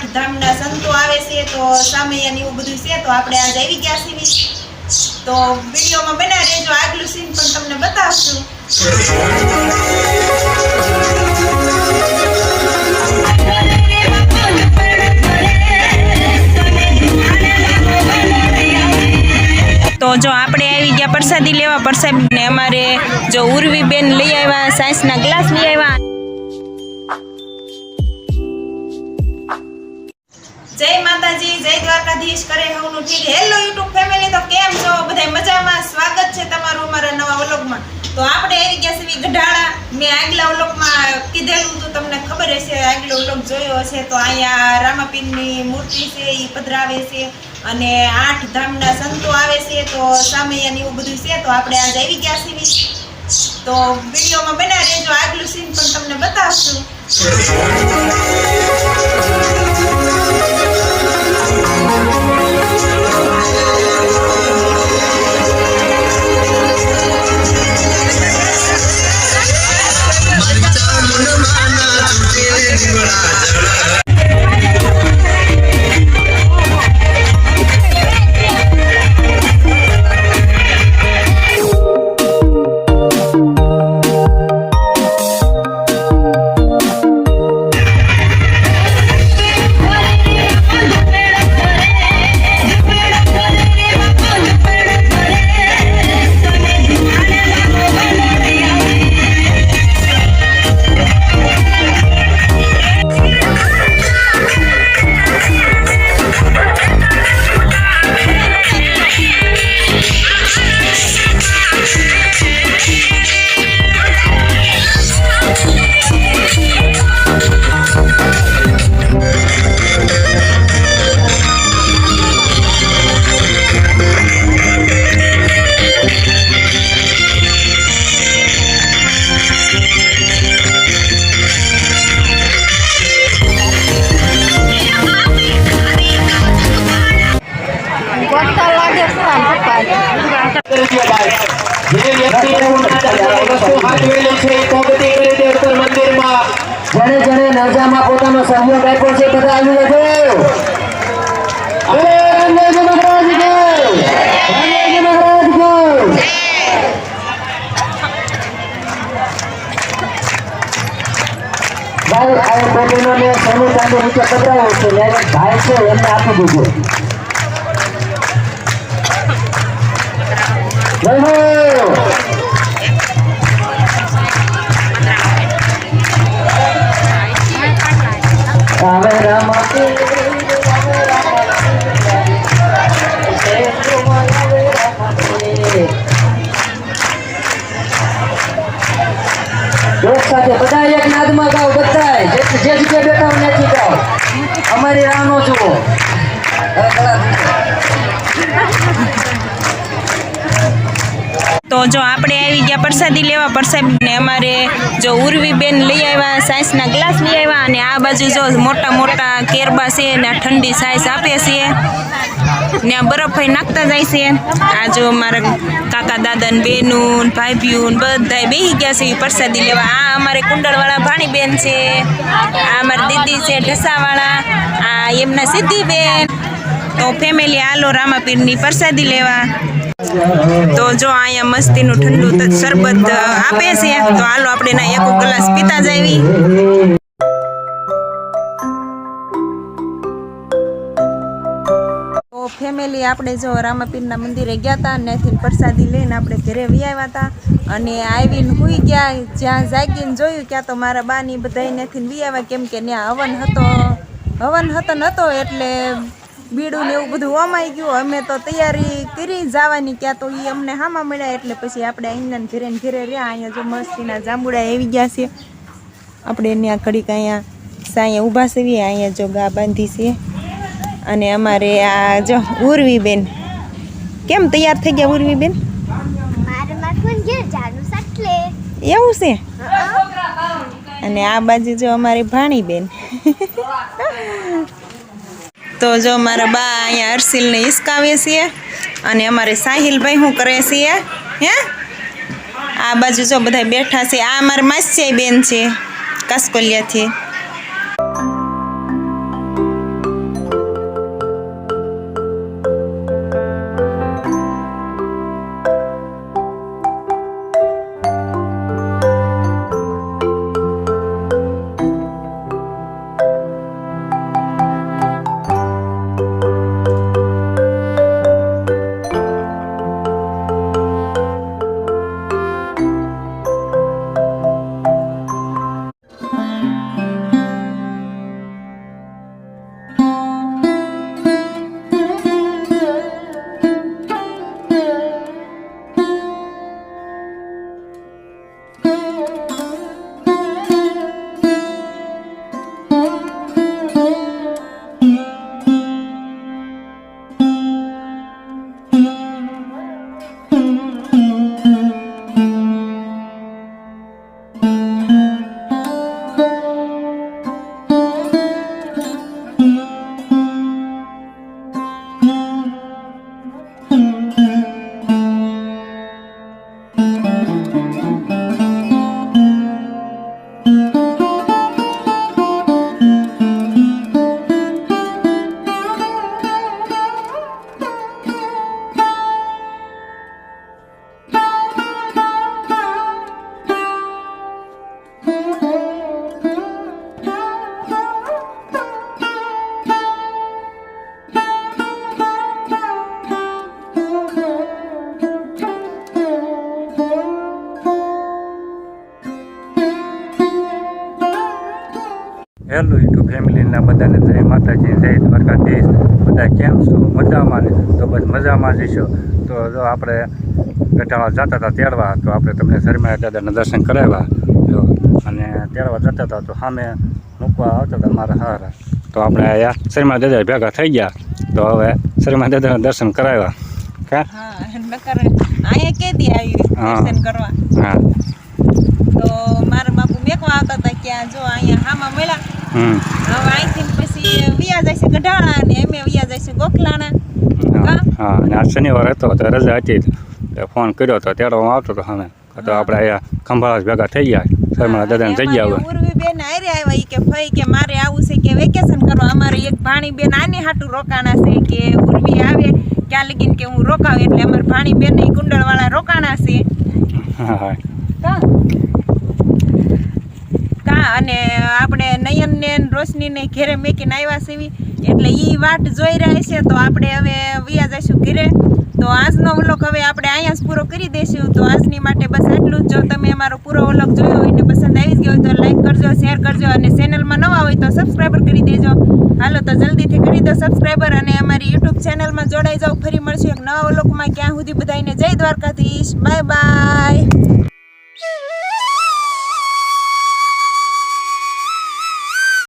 8 ધામના સંતો આવે છે તો સામૈયા ને એવું બધું છે તો આપણે આજ આવી ગયા છીએ તો વિડીયોમાં બના રહેજો આગલું સીન પણ તમને બતાવશું તો જો આપણે આવી ગયા પ્રસાદી લેવા પ્રસાદને અમારે જો ઉર્વી બેન લઈ આવ્યા સાયન્સના ગ્લાસ લઈ આવ્યા જય માતાજી જય દ્વારકાધીશ કરે હવનું ઠીક હેલો યુટ્યુબ ફેમિલી તો કેમ છો બધા મજામાં સ્વાગત છે તમારું અમારા નવા વ્લોગમાં તો આપણે આવી ગયા છીએ ગઢાળા મેં આગલા વ્લોગમાં કીધેલું તો તમને ખબર હશે આગલો વ્લોગ જોયો હશે તો અહીંયા રામાપીરની મૂર્તિ છે એ પધરાવે છે અને 8 ધામના સંતો આવે છે તો સામૈયા ને એવું બધું છે તો આપણે આજ આવી ગયા છીએ તો વિડીયોમાં બના રહેજો આગલું સીન પણ તમને બતાવશું जने नजामा પોતાનો સહયોગ આપ્યો છે બધા આવી જજો અરે રંગેજી મહારાજ કો રંગેજી મહારાજ કો ભાઈ આ બેનો ને સમિતાને નીચે પધરાવ્યો છે ને ભાઈ છે એમને આપી દીધો Ave Rama એક સાથે બધા એક નાદમાં ગાઓ બધા જે જગ્યાએ બેઠા હોય નથી ગાઓ અમારી રાહ નો જુઓ તો જો આપણે આવી ગયા પ્રસાદી લેવા પ્રસાદને અમારે જો ઉર્વી બેન લઈ આવ્યા સાયન્સના ગ્લાસ લઈ આવ્યા અને આ બાજુ જો મોટા મોટા કેરબા છે ને ઠંડી સાયન્સ આપે છે ને બરફ નાખતા જાય છે આ જો મારા કાકા દાદા ને બેનું ભાઈઓ બધા બેસી ગયા છે પ્રસાદી લેવા આ અમારે કુંડળવાળા ભાણી બેન છે આ અમારી દીદી છે ઢસાવાળા આ એમના સિદ્ધિ બેન તો ફેમિલી આલો રામાપીરની પ્રસાદી લેવા તો જો અહીંયા મસ્તીનું ઠંડુ શરબત આપે છે તો હાલો આપણે ના એક ગ્લાસ પીતા જાવી તો ફેમિલી આપણે જો રામાપીરના મંદિરે ગયા હતા ત્યાંથી પ્રસાદી લઈને આપણે ઘરે વી આવ્યા હતા અને આવીને હુઈ ગયા જ્યાં જાગીને જોયું ક્યાં તો મારા બાની બધા ત્યાંથી વી આવ્યા કેમ કે ત્યાં હવન હતો એટલે બીડું ને એવું બધું ઓમાઈ ગયું અમે તો તૈયારી કરી જવાની ક્યાં તો એ અમને હામાં મળ્યા એટલે પછી આપણે અહીંના ઘરે રહ્યા અહીંયા જો મસ્તીના જાંબુડા આવી ગયા છે આપણે ત્યાં ઘડીક અહીંયા સાંયા ઊભા છીએ અહીંયા જો ગા બાંધી છે અને અમારે આ જો ઉર્વી બેન કેમ તૈયાર થઈ ગયા ઉર્વી બેન એવું છે અને આ બાજુ જો અમારી ભાણી બેન તો જો મારા બા અહીંયા હર્ષિલને હિસકાવે છે અને અમારે સાહિલભાઈ શું કરે છે હે આ બાજુ જો બધા બેઠા છે આ અમારા માસી બેન છે કાસકોલિયાથી બધાને જય માતાજી, જય દ્વારકાધીશ. બધા કેમ છો? મજામાં ને? તો બસ મજામાં જઈશું. તો જો આપણે ગઢાળા જતા હતા તેડવા, તો આપણે તમને શર્મા દાદાના દર્શન કરાવ્યા. જો અને તેડવા જતા હતા તો સામે મૂકવા આવતા હતા મારા હારા. તો આપણે અહીંયા શર્મા દાદા ભેગા થઈ ગયા. તો હવે શર્મા દાદાના દર્શન કરાવ્યા. કા હા નકર અહીંયા કેદી આવી દર્શન કરવા. હા તો મારા બાપુ મેકવા આવતા હતા ક્યાં જો અહીંયા હામાં મળ્યા. હવે અહીંથી પછી વિયા જાય છે ગઢાળા અને અમે વિયા જાય છે ગોખલાણા. હા અને આ શનિવાર હતો તો રજા હતી તો ફોન કર્યો તો તેડવામાં આવતો હતો સામે. તો આપણે અહીંયા ખંભાળા ભેગા થઈ ગયા શર્મા દાદાની જગ્યા હવે. ઉર્વી બેન આરે આવ્યા ઈ કે ફઈ કે મારે આવું છે કે વેકેશન કરવા. અમારે એક ભાણી બેન આની હાટું રોકાણા છે કે ઉર્વી આવે ક્યાં લગીને કે હું રોકાવ એટલે અમારે ભાણી બેન ઈ કુંડળવાળા રોકાણા છે. હા હા કા અને આપણે નયન ને રોશની ને ઘેરે મેકીને આવ્યા સીવી એટલે ઈ વાટ જોઈ રહ્યા છે. તો આપણે હવે વિયા જઈશું ઘરે. તો આજનો વ્લોગ હવે આપણે અહીંયા જ પૂરો કરી દઈશું. તો આજની માટે બસ આટલું જ. જો તમે અમારો પૂરો વ્લોગ જોયો હોય ને પસંદ આવી ગયો હોય તો લાઈક કરજો, શેર કરજો અને ચેનલમાં નવા હોય તો સબસ્ક્રાઈબર કરી દેજો. હાલો તો જલ્દીથી કરી દો સબસ્ક્રાઈબર અને અમારી યુટ્યુબ ચેનલમાં જોડાઈ જાઓ. ફરી મળશું એક નવા વ્લોગમાં. ક્યાં સુધી બધાને જય દ્વારકાધીશ. Bye bye.